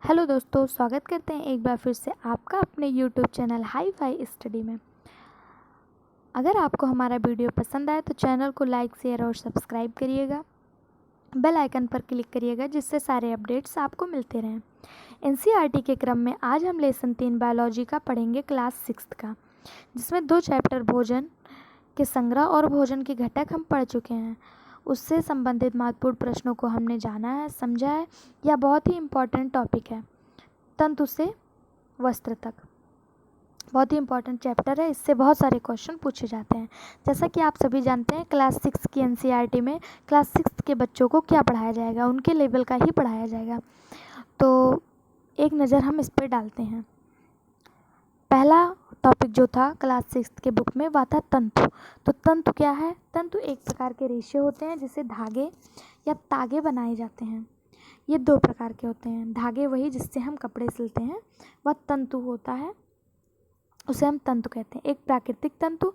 Hello दोस्तों, स्वागत करते हैं एक बार फिर से आपका अपने YouTube channel hi fi study में। अगर आपको हमारा वीडियो पसंद आए तो चैनल को लाइक, शेयर और सब्सक्राइब करिएगा। बेल आइकन पर क्लिक करिएगा जिससे सारे अपडेट्स आपको मिलते रहें। एनसीईआरटी के क्रम में आज हम लेसन 3 बायोलॉजी का पढ़ेंगे, क्लास 6 का, जिसमें 2 चैप्टर भोजन के संग्रह और भोजन के घटक हम पढ़ चुके हैं। उससे संबंधित महत्वपूर्ण प्रश्नों को हमने जाना है, समझा है। यह बहुत ही इम्पॉर्टेंट टॉपिक है। तंतु से वस्त्र तक बहुत ही इंपॉर्टेंट चैप्टर है। इससे बहुत सारे क्वेश्चन पूछे जाते हैं। जैसा कि आप सभी जानते हैं, क्लास 6 की एनसीईआरटी में क्लास 6 के बच्चों को क्या पढ़ाया जाएगा, उनके लेवल का ही पढ़ाया जाएगा। तो एक नज़र हम इस पर डालते हैं। पहला टॉपिक जो था क्लास 6 के बुक में वह था तंतु। तो तंतु क्या है? तंतु एक प्रकार के रेशे होते हैं जिससे धागे या तागे बनाए जाते हैं। ये 2 प्रकार के होते हैं। धागे वही जिससे हम कपड़े सिलते हैं, वह तंतु होता है, उसे हम तंतु कहते हैं। एक प्राकृतिक तंतु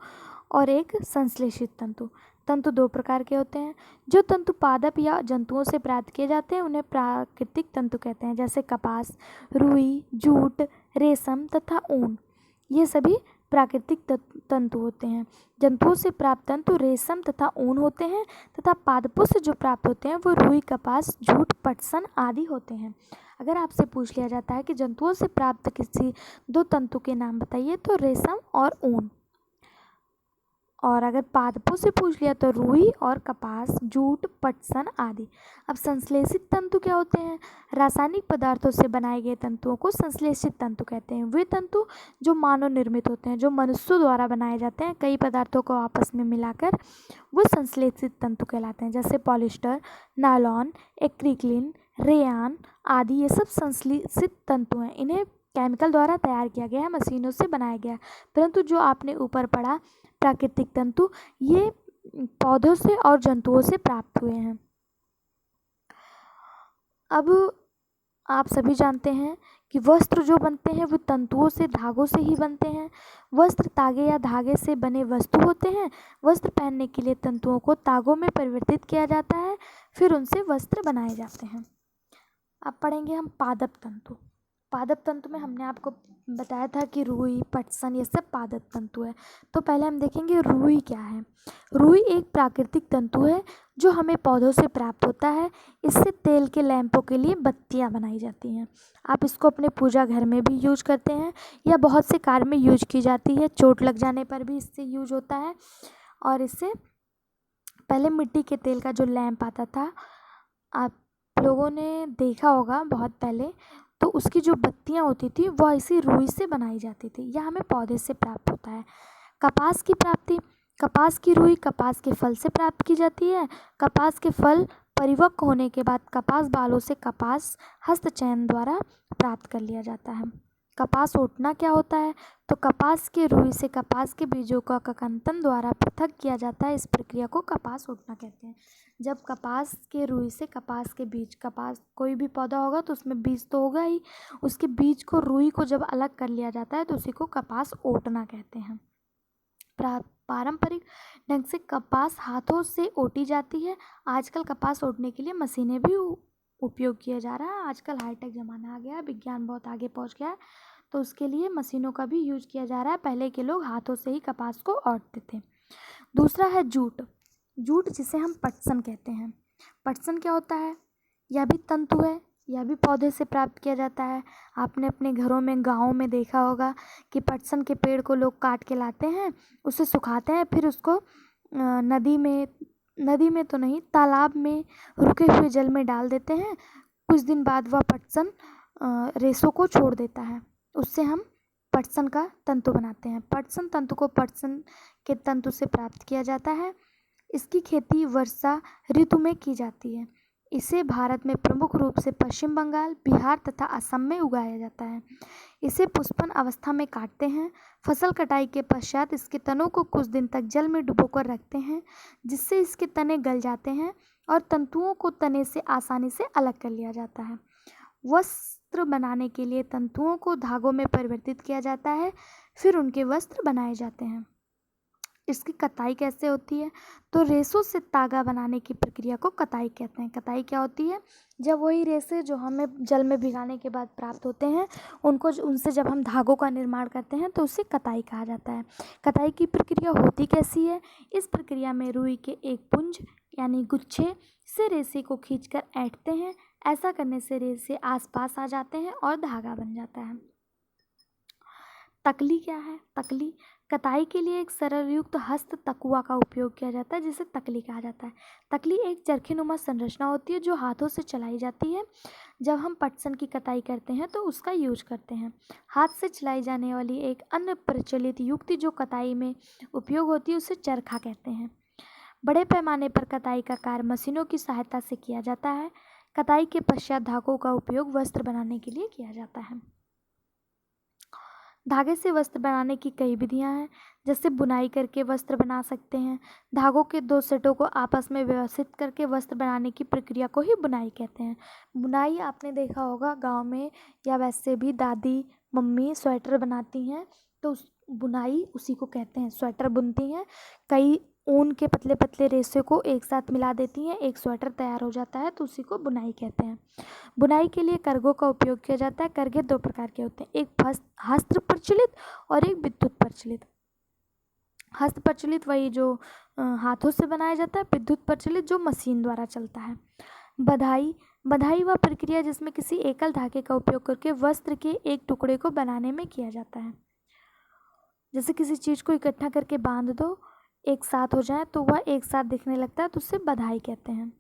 और एक संश्लेषित तंतु। तंतु 2 प्रकार के होते हैं। जो तंतु पादप या जंतुओं से प्राप्त किए जाते हैं उन्हें प्राकृतिक तंतु कहते हैं, जैसे कपास, रुई, जूट, रेशम तथा ऊन। ये सभी प्राकृतिक तंतु होते हैं। जंतुओं से प्राप्त तंतु रेशम तथा ऊन होते हैं तथा पादपों से जो प्राप्त होते हैं वो रुई, कपास, जूट, पटसन आदि होते हैं। अगर आपसे पूछ लिया जाता है कि जंतुओं से प्राप्त किसी 2 तंतु के नाम बताइए तो रेशम और ऊन, और अगर पादपों से पूछ लिया तो रुई और कपास, जूट, पटसन आदि। अब संश्लेषित तंतु क्या होते हैं? रासायनिक पदार्थों से बनाए गए तंतुओं को संश्लेषित तंतु कहते हैं। वे तंतु जो मानव निर्मित होते हैं, जो मनुष्यों द्वारा बनाए जाते हैं कई पदार्थों को आपस में मिलाकर, वो संश्लेषित तंतु कहलाते हैं। जैसे पॉलिस्टर, नायलॉन, एक्रिलिन, रेयान आदि, ये सब संश्लेषित तंतु हैं। इन्हें केमिकल द्वारा तैयार किया गया है, मशीनों से बनाया गया। परंतु जो आपने ऊपर पढ़ा प्राकृतिक तंतु, ये पौधों से और जंतुओं से प्राप्त हुए हैं। अब आप सभी जानते हैं कि वस्त्र जो बनते हैं वो तंतुओं से, धागों से ही बनते हैं। वस्त्र तागे या धागे से बने वस्तु होते हैं। वस्त्र पहनने के लिए तंतुओं को तागों में परिवर्तित किया जाता है, फिर उनसे वस्त्र बनाए जाते हैं। अब पढ़ेंगे हम पादप तंतु। पादप तंतु में हमने आपको बताया था कि रुई, पटसन, ये सब पादप तंतु है। तो पहले हम देखेंगे रुई क्या है। रुई एक प्राकृतिक तंतु है जो हमें पौधों से प्राप्त होता है। इससे तेल के लैंपों के लिए बत्तियां बनाई जाती हैं। आप इसको अपने पूजा घर में भी यूज करते हैं या बहुत से कार्य में यूज की जाती है। चोट लग जाने पर भी इससे यूज होता है। और इससे पहले मिट्टी के तेल का जो लैंप आता था, आप लोगों ने देखा होगा बहुत पहले, तो उसकी जो बत्तियां होती थी वह इसी रुई से बनाई जाती थी। यह हमें पौधे से प्राप्त होता है। कपास की प्राप्ति, कपास की रुई कपास के फल से प्राप्त की जाती है। कपास के फल परिपक्व होने के बाद कपास बालों से कपास हस्तचयन द्वारा प्राप्त कर लिया जाता है। कपास ओटना क्या होता है? तो कपास के रुई से कपास के बीजों का ककंतन द्वारा पृथक किया जाता है। इस प्रक्रिया को कपास ओटना कहते हैं। जब कपास के रुई से कपास के बीज, कपास कोई भी पौधा होगा तो उसमें बीज तो होगा ही, उसके बीज को, रुई को जब अलग कर लिया जाता है तो उसी को कपास ओटना कहते हैं। पारंपरिक ढंग से कपास हाथों से ओटी जाती है। आजकल कपास ओटने के लिए मशीनें भी उपयोग किया जा रहा है। आजकल हाईटेक ज़माना आ गया है, विज्ञान बहुत आगे पहुंच गया है, तो उसके लिए मशीनों का भी यूज किया जा रहा है। पहले के लोग हाथों से ही कपास को ओटते थे। दूसरा है जूट। जूट जिसे हम पटसन कहते हैं। पटसन क्या होता है? यह भी तंतु है, यह भी पौधे से प्राप्त किया जाता है। आपने अपने घरों में, गाँव में देखा होगा कि पटसन के पेड़ को लोग काट के लाते हैं, उसे सुखाते हैं, फिर उसको नदी में तो नहीं, तालाब में रुके हुए जल में डाल देते हैं। कुछ दिन बाद वह पटसन रेशों को छोड़ देता है। उससे हम पटसन का तंतु बनाते हैं। पटसन तंतु को पटसन के तंतु से प्राप्त किया जाता है। इसकी खेती वर्षा ऋतु में की जाती है। इसे भारत में प्रमुख रूप से पश्चिम बंगाल, बिहार तथा असम में उगाया जाता है। इसे पुष्पन अवस्था में काटते हैं। फसल कटाई के पश्चात इसके तनों को कुछ दिन तक जल में डुबोकर रखते हैं, जिससे इसके तने गल जाते हैं और तंतुओं को तने से आसानी से अलग कर लिया जाता है। वस्त्र बनाने के लिए तंतुओं को धागों में परिवर्तित किया जाता है, फिर उनके वस्त्र बनाए जाते हैं। इसकी कताई कैसे होती है? तो रेशों से तागा बनाने की प्रक्रिया को कताई कहते हैं। कताई क्या होती है? जब वही रेशे जो हमें जल में भिगाने के बाद प्राप्त होते हैं उनसे जब हम धागों का निर्माण करते हैं तो उसे कताई कहा जाता है। कताई की प्रक्रिया होती कैसी है? इस प्रक्रिया में रुई के एक पुंज यानी गुच्छे से रेशे को खींचकर ऐंठते हैं। ऐसा करने से रेशे आसपास आ जाते हैं और धागा बन जाता है। तकली क्या है? तकली कताई के लिए एक सरल युक्त हस्त तकुआ का उपयोग किया जाता है जिसे तकली कहा जाता है। तकली एक चरखीनुमा संरचना होती है जो हाथों से चलाई जाती है। जब हम पटसन की कताई करते हैं तो उसका यूज करते हैं। हाथ से चलाई जाने वाली एक अन्य प्रचलित युक्ति जो कताई में उपयोग होती है उसे चरखा कहते हैं। बड़े पैमाने पर कताई का कार्य मशीनों की सहायता से किया जाता है। कताई के पश्चात धागों का उपयोग वस्त्र बनाने के लिए किया जाता है। धागे से वस्त्र बनाने की कई विधियां हैं, जैसे बुनाई करके वस्त्र बना सकते हैं। धागों के दो सेटों को आपस में व्यवस्थित करके वस्त्र बनाने की प्रक्रिया को ही बुनाई कहते हैं। बुनाई आपने देखा होगा गांव में या वैसे भी दादी मम्मी स्वेटर बनाती हैं तो उस बुनाई उसी को कहते हैं। स्वेटर बुनती हैं, कई ऊन के पतले पतले रेशे को एक साथ मिला देती हैं, एक स्वेटर तैयार हो जाता है तो उसी को बुनाई कहते हैं। बुनाई के लिए करघों का उपयोग किया जाता है। करघे दो प्रकार के होते हैं, एक हस्त प्रचलित और एक विद्युत प्रचलित। हस्त प्रचलित वही जो हाथों से बनाया जाता है, विद्युत प्रचलित जो मशीन द्वारा चलता है। बधाई बधाई वह प्रक्रिया जिसमें किसी एकल धागे का उपयोग करके वस्त्र के एक टुकड़े को बनाने में किया जाता है। जैसे किसी चीज़ को इकट्ठा करके बांध दो, एक साथ हो जाए तो वह एक साथ दिखने लगता है तो उसे बधाई कहते हैं।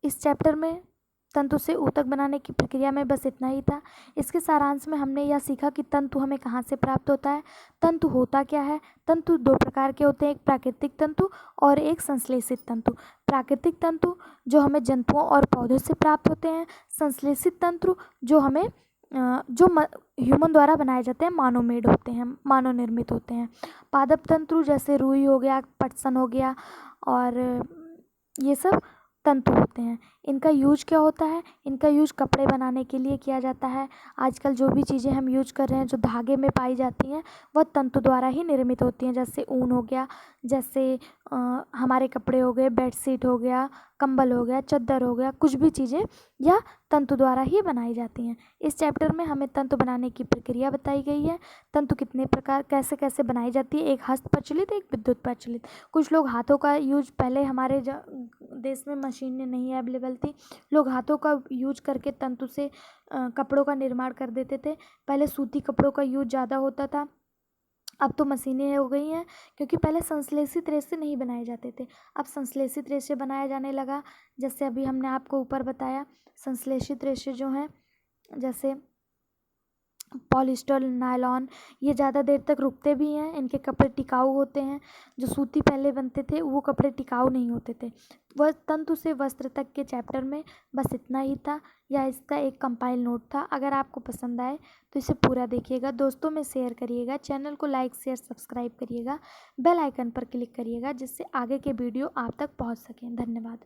इस चैप्टर में तंतु से ऊतक बनाने की प्रक्रिया में बस इतना ही था। इसके सारांश में हमने यह सीखा कि तंतु हमें कहाँ से प्राप्त होता है, तंतु होता क्या है। तंतु दो प्रकार के होते हैं, एक प्राकृतिक तंतु और एक संश्लेषित तंतु। प्राकृतिक तंतु जो हमें जंतुओं और पौधों से प्राप्त होते हैं, संश्लेषित तंतु जो हमें ह्यूमन द्वारा बनाए जाते हैं, मानव मेड होते हैं, मानव निर्मित होते हैं। पादप तंतु जैसे रुई हो गया, पटसन हो गया और ये सब तंतु होते हैं। इनका यूज क्या होता है? इनका यूज कपड़े बनाने के लिए किया जाता है। आजकल जो भी चीज़ें हम यूज कर रहे हैं जो धागे में पाई जाती हैं वह तंतु द्वारा ही निर्मित होती हैं। जैसे ऊन हो गया, जैसे हमारे कपड़े हो गए, बेडशीट हो गया, कंबल हो गया, चादर हो गया, कुछ भी चीज़ें यह तंतु द्वारा ही बनाई जाती हैं। इस चैप्टर में हमें तंतु बनाने की प्रक्रिया बताई गई है। तंतु कितने प्रकार कैसे कैसे बनाई जाती है, एक हस्त प्रचलित, एक विद्युत प्रचलित। कुछ लोग हाथों का यूज, पहले हमारे देश में मशीनें नहीं अवेलेबल थी, लोग हाथों का यूज करके तंतु से कपड़ों का निर्माण कर देते थे। पहले सूती कपड़ों का यूज ज़्यादा होता था, अब तो मशीनें हो गई हैं, क्योंकि पहले संश्लेषित रेशे नहीं बनाए जाते थे, अब संश्लेषित रेशे बनाया जाने लगा। जैसे अभी हमने आपको ऊपर बताया, संश्लेषित रेशे जो हैं जैसे पॉलिस्टर, नायलॉन, ये ज़्यादा देर तक रुकते भी हैं, इनके कपड़े टिकाऊ होते हैं। जो सूती पहले बनते थे वो कपड़े टिकाऊ नहीं होते थे। वह तंतु से वस्त्र तक के चैप्टर में बस इतना ही था, या इसका एक कंपाइल नोट था। अगर आपको पसंद आए तो इसे पूरा देखिएगा, दोस्तों में शेयर करिएगा, चैनल को लाइक शेयर सब्सक्राइब करिएगा, बेल आइकन पर क्लिक करिएगा जिससे आगे के वीडियो आप तक पहुंच सकें। धन्यवाद।